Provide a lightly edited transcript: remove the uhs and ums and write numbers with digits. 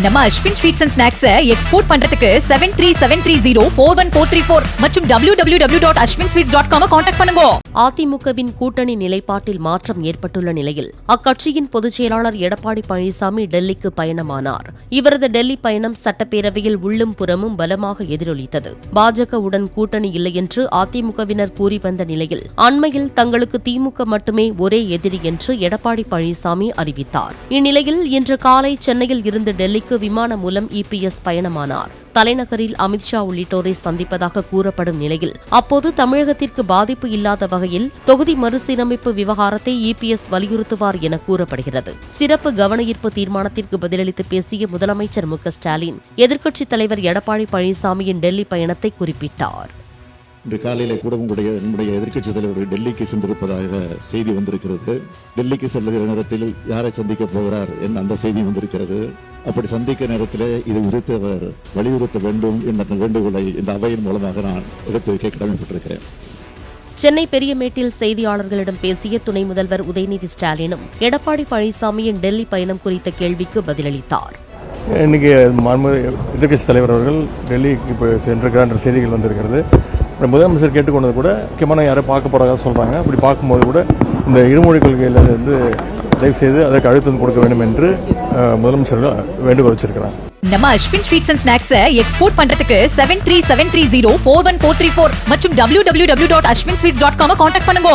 நம்ம Ashwin sweets and snacks export பண்றதுக்கு 7373041434 மற்றும் www.ashwinsweets.com கான்டாக்ட் பண்ணுங்க. அதிமுகவின் கூட்டணி நிலைப்பாட்டில் மாற்றம் ஏற்பட்டுள்ள நிலையில் அக்கட்சியின் பொதுச் செயலாளர் எடப்பாடி பழனிசாமி டெல்லிக்கு பயணமானார். இவரது டெல்லி பயணம் சட்டப்பேரவையில் உள்ளும் புறமும் பலமாக எதிரொலித்தது. பாஜகவுடன் கூட்டணி இல்லை என்று அதிமுகவினர் கூறி வந்த நிலையில் அண்மையில் தங்களுக்கு திமுக மட்டுமே ஒரே எதிரி என்று எடப்பாடி பழனிசாமி அறிவித்தார். இந்நிலையில் இன்று காலை சென்னையில் இருந்து டெல்லிக்கு விமானம் மூலம் இபிஎஸ் பயணமானார். தலைநகரில் அமித்ஷா உள்ளிட்டோரை சந்திப்பதாக கூறப்படும் நிலையில் அப்போது தமிழகத்திற்கு பாதிப்பு இல்லாத வகையில் தொகுதி மறுசீரமைப்பு விவகாரத்தை இபிஎஸ் வலியுறுத்துவார் என கூறப்படுகிறது. சிறப்பு கவனஈர்ப்பு தீர்மானத்திற்கு பதிலளித்து பேசிய முதலமைச்சர் மு க ஸ்டாலின் எதிர்க்கட்சித் தலைவர் எடப்பாடி பழனிசாமியின் டெல்லி பயணத்தை குறிப்பிட்டார். இன்று காலையில் கூட நம்முடைய எதிர்க்கட்சித் தலைவர் டெல்லிக்கு சென்றிருப்பதாக செய்தி வந்திருக்கிறது. டெல்லிக்கு செல்லுகிற நேரத்தில் யாரை சந்திக்க போகிறார் என்ற அந்த செய்தி வந்திருக்கிறது. அப்படி சந்திக்க நேரத்தில் இது குறித்து அவர் வலியுறுத்த வேண்டும் என்ற அந்த வேண்டுகோளை இந்த அவையின் மூலமாக நான் எடுத்து வைக்க கடமைப்பட்டிருக்கிறேன். சென்னை பெரியமேட்டில் செய்தியாளர்களிடம் பேசிய துணை முதல்வர் உதயநிதி ஸ்டாலினும் எடப்பாடி பழனிசாமியின் டெல்லி பயணம் குறித்த கேள்விக்கு பதிலளித்தார். இன்னைக்கு எதிர்க்கட்சித் தலைவர் அவர்கள் டெல்லிக்கு சென்றிருக்கிறார் என்ற செய்திகள் வந்திருக்கிறது. முதலமைச்சர் கேட்டுக்கொண்டது கூட முக்கியமான யாரை பார்க்க போறதா சொல்றாங்க. அப்படி பார்க்கும்போது கூட இந்த இருமொழி கொள்கையில இருந்து தயவு செய்து அதற்கு அழுத்தம் கொடுக்க வேண்டும் என்று முதலமைச்சர் வேண்டுகோள் வச்சிருக்கிறார். நம்ம Ashwin sweets and snacks export பண்றதுக்கு 7373041434 மற்றும் www.ashwinsweets.com கான்டாக்ட் பண்ணுங்க.